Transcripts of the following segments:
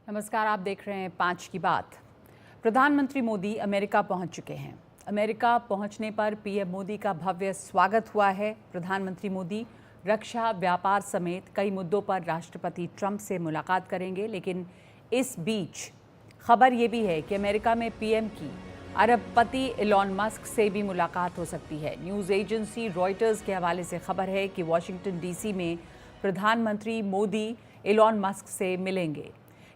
नमस्कार, आप देख रहे हैं 5 की बात। प्रधानमंत्री मोदी अमेरिका पहुंच चुके हैं। अमेरिका पहुंचने पर पीएम मोदी का भव्य स्वागत हुआ है। प्रधानमंत्री मोदी रक्षा, व्यापार समेत कई मुद्दों पर राष्ट्रपति ट्रंप से मुलाकात करेंगे। लेकिन इस बीच खबर ये भी है कि अमेरिका में पीएम की अरबपति इलॉन मस्क से भी मुलाकात हो सकती है। न्यूज़ एजेंसी रॉयटर्स के हवाले से खबर है कि वॉशिंगटन डीसी में प्रधानमंत्री मोदी इलॉन मस्क से मिलेंगे।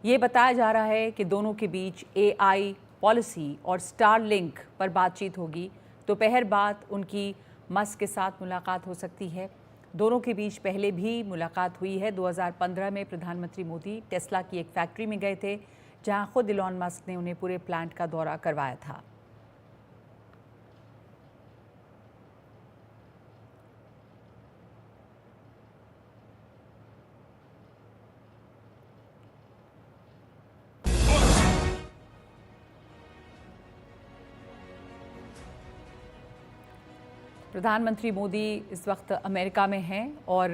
ये बताया जा रहा है कि दोनों के बीच एआई पॉलिसी और स्टारलिंक पर बातचीत होगी। दोपहर बाद उनकी मस्क के साथ मुलाकात हो सकती है। दोनों के बीच पहले भी मुलाकात हुई है। 2015 में प्रधानमंत्री मोदी टेस्ला की एक फैक्ट्री में गए थे, जहां खुद इलॉन मस्क ने उन्हें पूरे प्लांट का दौरा करवाया था। प्रधानमंत्री मोदी इस वक्त अमेरिका में हैं और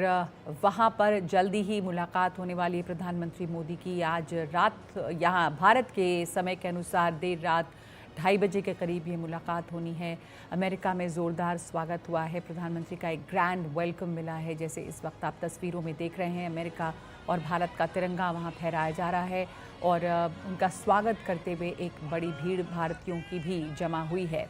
वहां पर जल्दी ही मुलाकात होने वाली है प्रधानमंत्री मोदी की। आज रात यहाँ भारत के समय के अनुसार देर रात 2:30 बजे के करीब ये मुलाकात होनी है। अमेरिका में ज़ोरदार स्वागत हुआ है। प्रधानमंत्री का एक ग्रैंड वेलकम मिला है। जैसे इस वक्त आप तस्वीरों में देख रहे हैं, अमेरिका और भारत का तिरंगा वहाँ फहराया जा रहा है और उनका स्वागत करते हुए एक बड़ी भीड़ भारतीयों की भी जमा हुई है।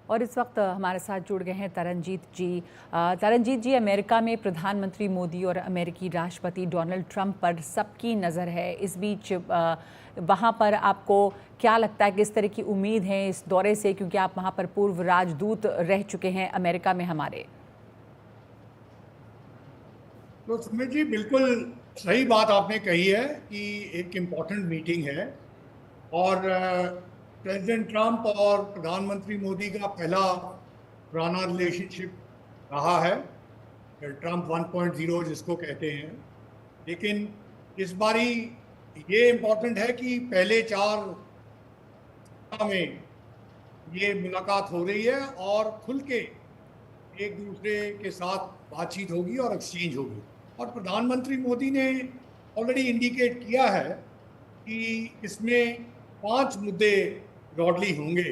और इस वक्त हमारे साथ जुड़ गए हैं तरनजीत जी। तरनजीत जी, अमेरिका में प्रधानमंत्री मोदी और अमेरिकी राष्ट्रपति डोनाल्ड ट्रंप पर सबकी नज़र है। इस बीच वहाँ पर आपको क्या लगता है, किस तरह की उम्मीद है इस दौरे से, क्योंकि आप वहाँ पर पूर्व राजदूत रह चुके हैं अमेरिका में हमारे। तो सुमित जी, बिल्कुल सही बात आपने कही है कि एक इम्पॉर्टेंट मीटिंग है और प्रेसिडेंट ट्रंप और प्रधानमंत्री मोदी का पहला पुराना रिलेशनशिप रहा है, ट्रंप 1.0 जिसको कहते हैं। लेकिन इस बारी ये इम्पॉर्टेंट है कि पहले 4 में ये मुलाकात हो रही है और खुल के एक दूसरे के साथ बातचीत होगी और एक्सचेंज होगी। और प्रधानमंत्री मोदी ने ऑलरेडी इंडिकेट किया है कि इसमें 5 मुद्दे ब्रॉडली होंगे।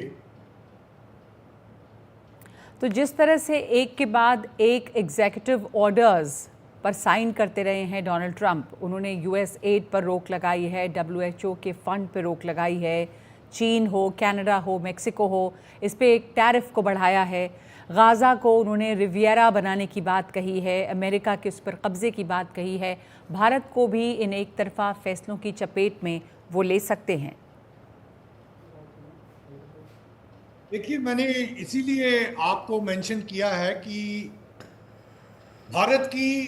तो जिस तरह से एक के बाद एक एग्जीक्यूटिव ऑर्डर्स पर साइन करते रहे हैं डोनाल्ड ट्रंप, उन्होंने यूएस एड पर रोक लगाई है, डब्ल्यूएचओ के फंड पर रोक लगाई है, चीन हो, कनाडा हो, मेक्सिको हो, इस पे एक टैरिफ को बढ़ाया है, गाज़ा को उन्होंने रिवियरा बनाने की बात कही है, अमेरिका के उस पर कब्ज़े की बात कही है। भारत को भी इन एक तरफा फैसलों की चपेट में वो ले सकते हैं। देखिए, मैंने इसीलिए आपको मेंशन किया है कि भारत की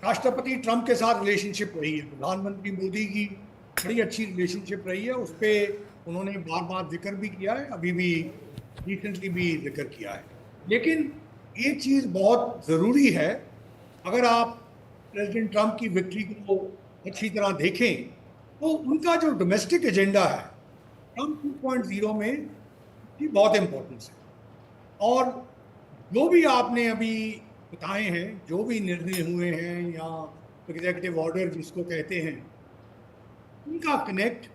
राष्ट्रपति ट्रंप के साथ रिलेशनशिप रही है, प्रधानमंत्री मोदी की बड़ी अच्छी रिलेशनशिप रही है। उस पर उन्होंने बार बार जिक्र भी किया है, अभी भी रिसेंटली भी जिक्र किया है। लेकिन एक चीज बहुत जरूरी है, अगर आप प्रेसिडेंट ट्रंप की विक्ट्री को अच्छी तरह देखें तो उनका जो डोमेस्टिक एजेंडा है ट्रंप 2.0 में की बहुत इंपॉर्टेंस है। और जो भी आपने अभी बताए हैं, जो भी निर्णय हुए हैं या एग्जीक्यूटिव ऑर्डर जिसको कहते हैं, उनका कनेक्ट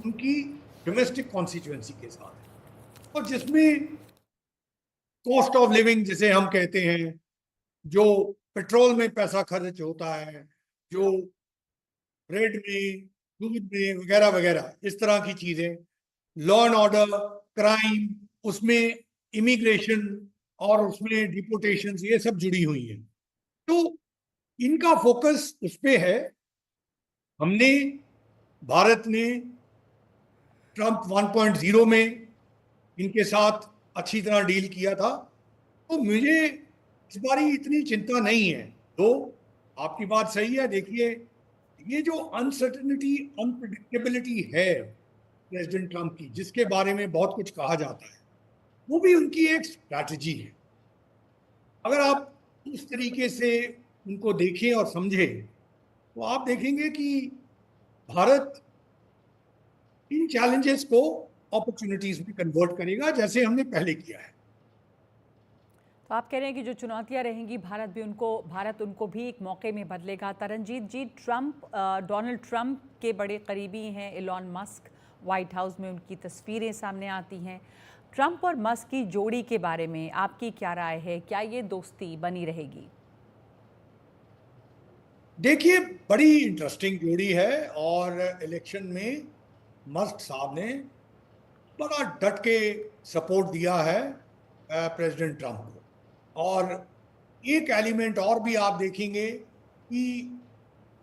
उनकी डोमेस्टिक कॉन्स्टिट्यूएंसी के साथ है और जिसमें कॉस्ट ऑफ लिविंग जिसे हम कहते हैं, जो पेट्रोल में पैसा खर्च होता है, जो ब्रेड में, दूध में वगैरह वगैरह, इस तरह की चीजें, लॉ एंड ऑर्डर, क्राइम, उसमें इमिग्रेशन और उसमें डिपोटेशन, ये सब जुड़ी हुई हैं। तो इनका फोकस उस पे है। हमने भारत ने ट्रंप 1.0 में इनके साथ अच्छी तरह डील किया था, तो मुझे इस बारी इतनी चिंता नहीं है। तो आपकी बात सही है। देखिए, ये जो अनसर्टेनिटी, अनप्रिडिक्टेबिलिटी है प्रेसिडेंट ट्रंप की, जिसके बारे में बहुत कुछ कहा जाता है, वो भी उनकी एक स्ट्रैटेजी है। अगर आप इस तरीके से उनको देखें और समझें तो आप देखेंगे कि भारत इन चैलेंजेस को अपॉर्चुनिटीज में कन्वर्ट करेगा, जैसे हमने पहले किया है। तो आप कह रहे हैं कि जो चुनौतियां रहेंगी भारत उनको भी एक मौके में बदलेगा। तरनजीत जी, डोनाल्ड ट्रंप के बड़े करीबी हैं एलॉन मस्क, व्हाइट हाउस में उनकी तस्वीरें सामने आती हैं। ट्रंप और मस्क की जोड़ी के बारे में आपकी क्या राय है? क्या ये दोस्ती बनी रहेगी? देखिए, बड़ी इंटरेस्टिंग जोड़ी है और इलेक्शन में मस्क साहब ने बड़ा डट के सपोर्ट दिया है प्रेसिडेंट ट्रंप को। और एक एलिमेंट और भी आप देखेंगे कि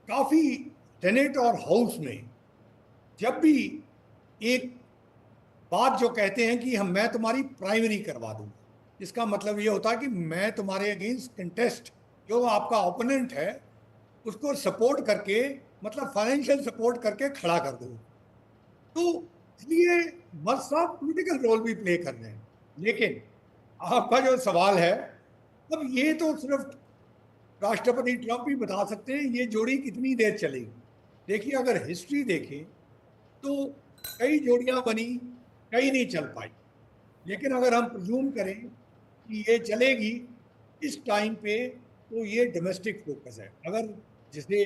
काफी सेनेट और हाउस में जब भी एक बात जो कहते हैं कि मैं तुम्हारी प्राइमरी करवा दूंगा, इसका मतलब ये होता है कि मैं तुम्हारे अगेंस्ट कंटेस्ट, जो आपका ओपोनेंट है उसको सपोर्ट करके, मतलब फाइनेंशियल सपोर्ट करके खड़ा कर दो। तो इसलिए मस्क साहब पॉलिटिकल रोल भी प्ले कर रहे हैं। लेकिन आपका जो सवाल है, अब ये तो सिर्फ राष्ट्रपति ट्रंप ही बता सकते हैं ये जोड़ी कितनी देर चलेगी। देखिए, अगर हिस्ट्री देखें तो कई जोड़ियां बनी, कई नहीं चल पाई। लेकिन अगर हम प्रिज्यूम करें कि ये चलेगी इस टाइम पे, तो ये डोमेस्टिक फोकस है। अगर जिसे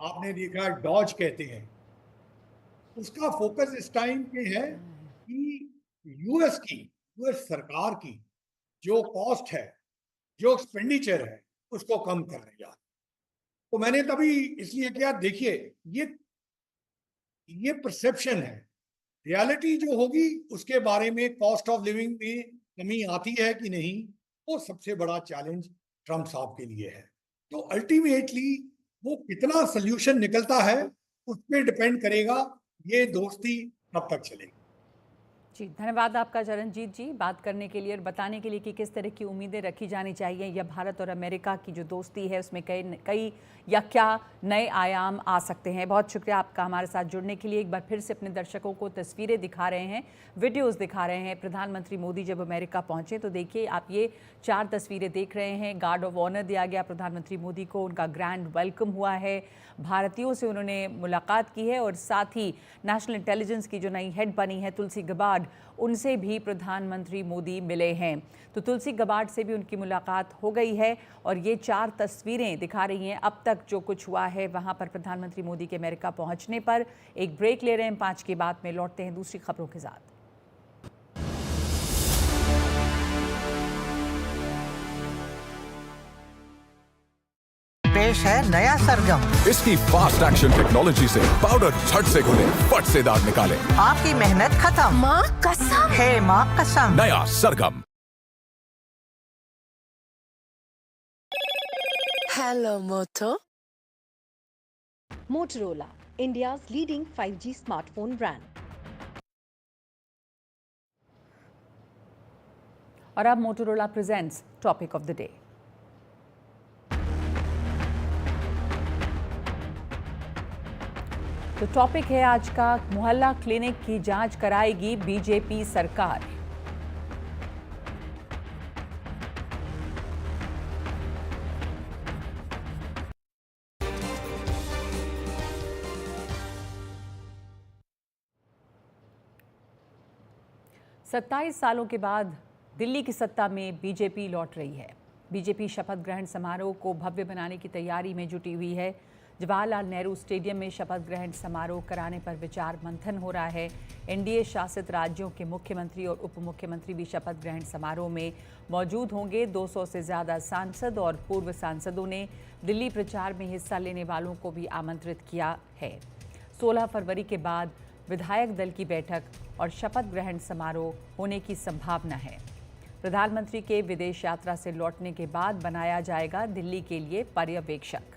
आपने देखा डॉज कहते हैं, उसका फोकस इस टाइम पे है कि यूएस सरकार की जो कॉस्ट है, जो एक्सपेंडिचर है, उसको कम करने जा। तो मैंने तभी इसलिए किया। देखिए, ये परसेप्शन है, रियलिटी जो होगी उसके बारे में, कॉस्ट ऑफ लिविंग में कमी आती है कि नहीं, वो सबसे बड़ा चैलेंज ट्रंप साहब के लिए है। तो अल्टीमेटली वो कितना सोल्यूशन निकलता है उस पर डिपेंड करेगा ये दोस्ती कब तक चलेगी। जी, धन्यवाद आपका चरणजीत जी, बात करने के लिए और बताने के लिए कि किस तरह की उम्मीदें रखी जानी चाहिए या भारत और अमेरिका की जो दोस्ती है उसमें कई या क्या नए आयाम आ सकते हैं। बहुत शुक्रिया आपका हमारे साथ जुड़ने के लिए। एक बार फिर से अपने दर्शकों को तस्वीरें दिखा रहे हैं, वीडियोस दिखा रहे हैं। प्रधानमंत्री मोदी जब अमेरिका पहुंचे तो देखिए आप ये 4 तस्वीरें देख रहे हैं। गार्ड ऑफ ऑनर दिया गया प्रधानमंत्री मोदी को, उनका ग्रैंड वेलकम हुआ है, भारतीयों से उन्होंने मुलाकात की है और साथ ही नेशनल इंटेलिजेंस की जो नई हेड बनी है तुलसी गबार्ड, उनसे भी प्रधानमंत्री मोदी मिले हैं। तो तुलसी गबार्ड से भी उनकी मुलाकात हो गई है और ये 4 तस्वीरें दिखा रही हैं अब तक जो कुछ हुआ है वहाँ पर प्रधानमंत्री मोदी के अमेरिका पहुँचने पर। एक ब्रेक ले रहे हैं, 5 के बाद में लौटते हैं दूसरी खबरों के साथ। पेश है नया सरगम। इसकी फास्ट एक्शन टेक्नोलॉजी से पाउडर झट से घुले, फट से दाग निकाले। आपकी मेहनत खत्म, माँ कसम है माँ कसम। नया सरगम। हेलो मोटो। Motorola, India's leading 5G smartphone brand. और अब Motorola presents topic of the day. तो टॉपिक है आज का, मोहल्ला क्लिनिक की जांच कराएगी बीजेपी सरकार। सत्ताईस सालों के बाद दिल्ली की सत्ता में बीजेपी लौट रही है। बीजेपी शपथ ग्रहण समारोह को भव्य बनाने की तैयारी में जुटी हुई है। जवाहरलाल नेहरू स्टेडियम में शपथ ग्रहण समारोह कराने पर विचार मंथन हो रहा है। एनडीए शासित राज्यों के मुख्यमंत्री और उप मुख्यमंत्री भी शपथ ग्रहण समारोह में मौजूद होंगे। 200 से ज़्यादा सांसद और पूर्व सांसदों ने दिल्ली प्रचार में हिस्सा लेने वालों को भी आमंत्रित किया है। 16 फरवरी के बाद विधायक दल की बैठक और शपथ ग्रहण समारोह होने की संभावना है। प्रधानमंत्री के विदेश यात्रा से लौटने के बाद बनाया जाएगा दिल्ली के लिए पर्यवेक्षक।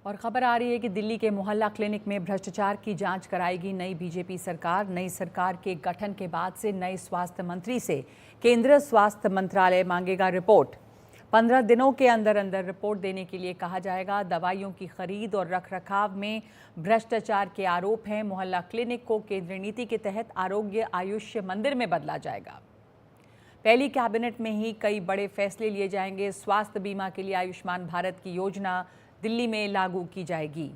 और खबर आ रही है कि दिल्ली के मोहल्ला क्लिनिक में भ्रष्टाचार की जांच कराएगी नई बीजेपी सरकार। नई सरकार के गठन के बाद से नए स्वास्थ्य मंत्री से केंद्रीय स्वास्थ्य मंत्रालय मांगेगा रिपोर्ट। 15 दिनों के अंदर अंदर रिपोर्ट देने के लिए कहा जाएगा। दवाइयों की खरीद और रखरखाव में भ्रष्टाचार के आरोप हैं। मोहल्ला क्लिनिक को केंद्रीय नीति के तहत आरोग्य आयुष्य मंदिर में बदला जाएगा। पहली कैबिनेट में ही कई बड़े फैसले लिए जाएंगे। स्वास्थ्य बीमा के लिए आयुष्मान भारत की योजना दिल्ली में लागू की जाएगी।